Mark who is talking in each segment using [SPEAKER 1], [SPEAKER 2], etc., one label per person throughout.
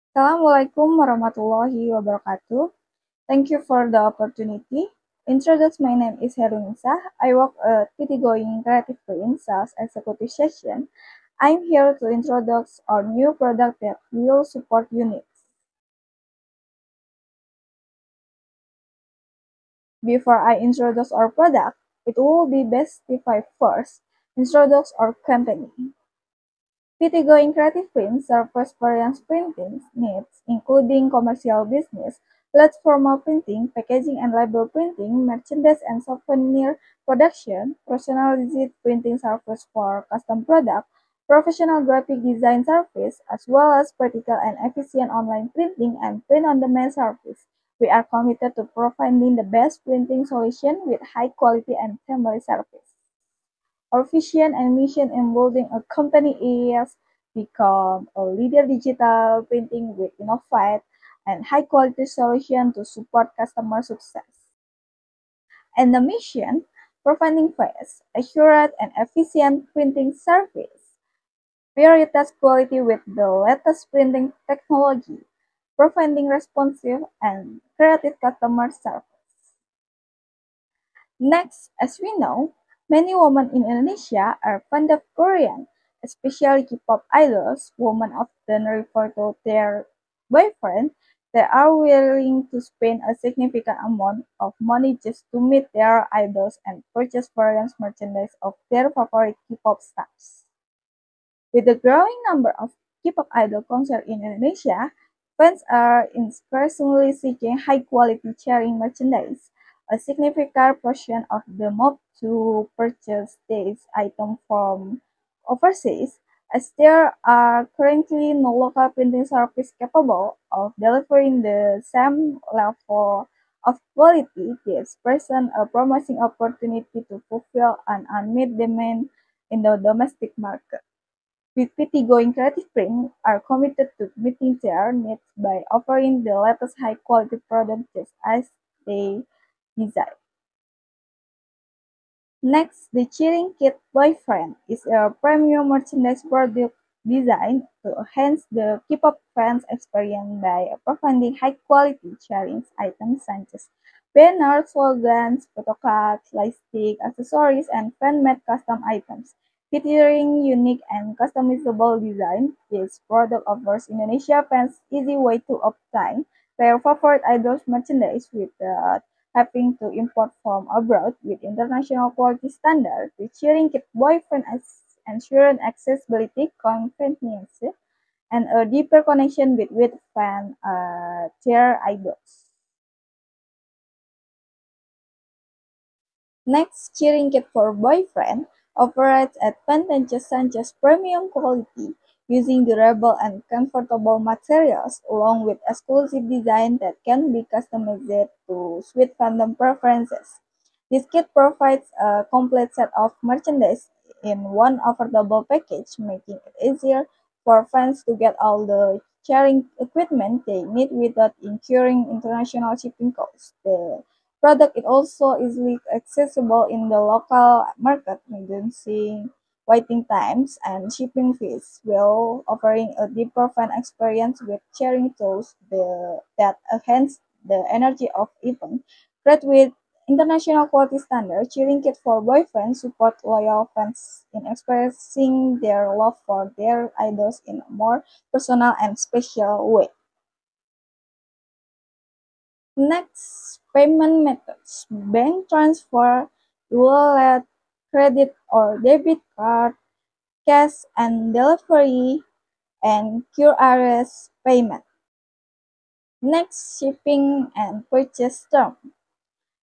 [SPEAKER 1] Assalamualaikum warahmatullahi wabarakatuh. Thank you for the opportunity. Introduce my name is Herunisa. I work at Going Creative Print Sales Executive Session. I'm here to introduce our new product that will support units. Before I introduce our product, it will be best if I first introduce our company. Going Creative Print serves various printing needs, including commercial business, large formal printing, packaging and label printing, merchandise and souvenir production, personalized printing service for custom product, professional graphic design service, as well as practical and efficient online printing and print-on-demand service. We are committed to providing the best printing solution with high quality and timely service. Our vision and mission in building a company is become a leader digital printing with innovative and high quality solution to support customer success. And the mission, providing fast, accurate, and efficient printing service, prioritize quality with the latest printing technology, providing responsive and creative customer service. Next, as we know, many women in Indonesia are fond of Korean, especially K-pop idols. Women often refer to their boyfriend. They are willing to spend a significant amount of money just to meet their idols and purchase foreign merchandise of their favorite K-pop stars. With the growing number of K-pop idol concerts in Indonesia, fans are increasingly seeking high-quality charity merchandise. A significant portion of the mob to purchase these items from overseas, as there are currently no local printing service capable of delivering the same level of quality. This presents a promising opportunity to fulfill an unmet demand in the domestic market. With PT Going Creative Print are committed to meeting their needs by offering the latest high-quality products just as they desire. Next, the Cheering Kit Boyfriend is a premium merchandise product designed to enhance the K-pop fans' experience by providing high-quality cheering items such as banners, slogans, photo cards, lightstick, accessories, and fan-made custom items. Featuring unique and customizable design, this product offers Indonesia fans easy way to obtain their favorite idols merchandise without having to import from abroad with international quality standards, featuring Kit Boyfriend as ensuring accessibility, convenience, and a deeper connection with fan their idols. Next, Cheering Kit for Boyfriend operates at advantages such as premium quality, using durable and comfortable materials, along with exclusive design that can be customized to suit fandom preferences. This kit provides a complete set of merchandise in one affordable package, making it easier for fans to get all the cheering equipment they need without incurring international shipping costs. The product is also easily accessible in the local market, reducing waiting times and shipping fees, while offering a deeper fan experience with sharing tools that enhance the energy of event. Created with international quality standards, Cheering Kit for Boyfriends support loyal fans in expressing their love for their idols in a more personal and special way. Next, payment methods: bank transfer, wallet, credit or debit card, cash and delivery, and QRS payment. Next, shipping and purchase term.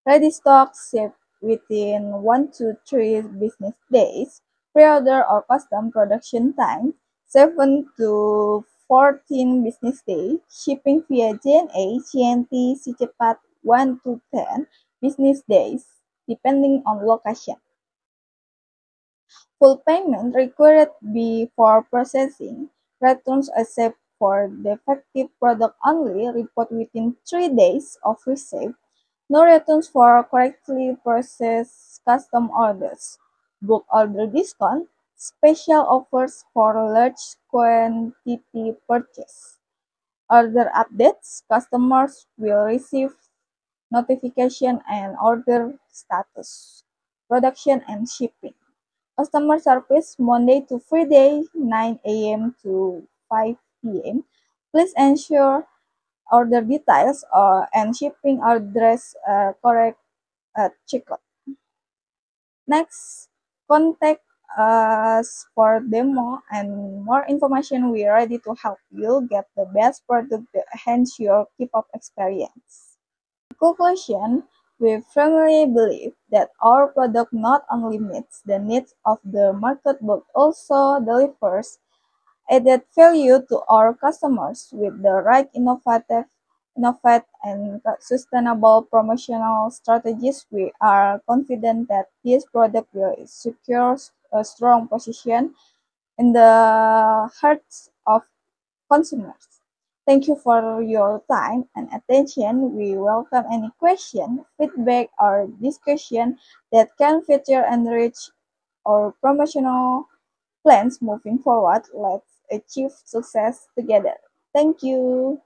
[SPEAKER 1] Ready stock shipped within 1 to 3 business days. Pre-order or custom production time 7 to 14 business days. Shipping via JNA, CNT, Cepat 1 to 10 business days, depending on location. Full payment required before processing. Returns accept for defective product only. Report within 3 days of receipt. No returns for correctly processed custom orders. Book order discount. Special offers for large quantity purchase. order updates, customers will receive notification and order status, production and shipping. Customer service Monday to Friday, 9 a.m. to 5 p.m. Please ensure order details and shipping address are correct at checkout. Next, contact us for demo and more information. We are ready to help you get the best product to enhance your keep-up experience. In conclusion, we firmly believe that our product not only meets the needs of the market but also delivers added value to our customers with the right innovate and sustainable promotional strategies. We are confident that this product will secure a strong position in the hearts of consumers. Thank you for your time and attention. We welcome any question, feedback, or discussion that can feature enrich our promotional plans moving forward. Let's achieve success together. Thank you.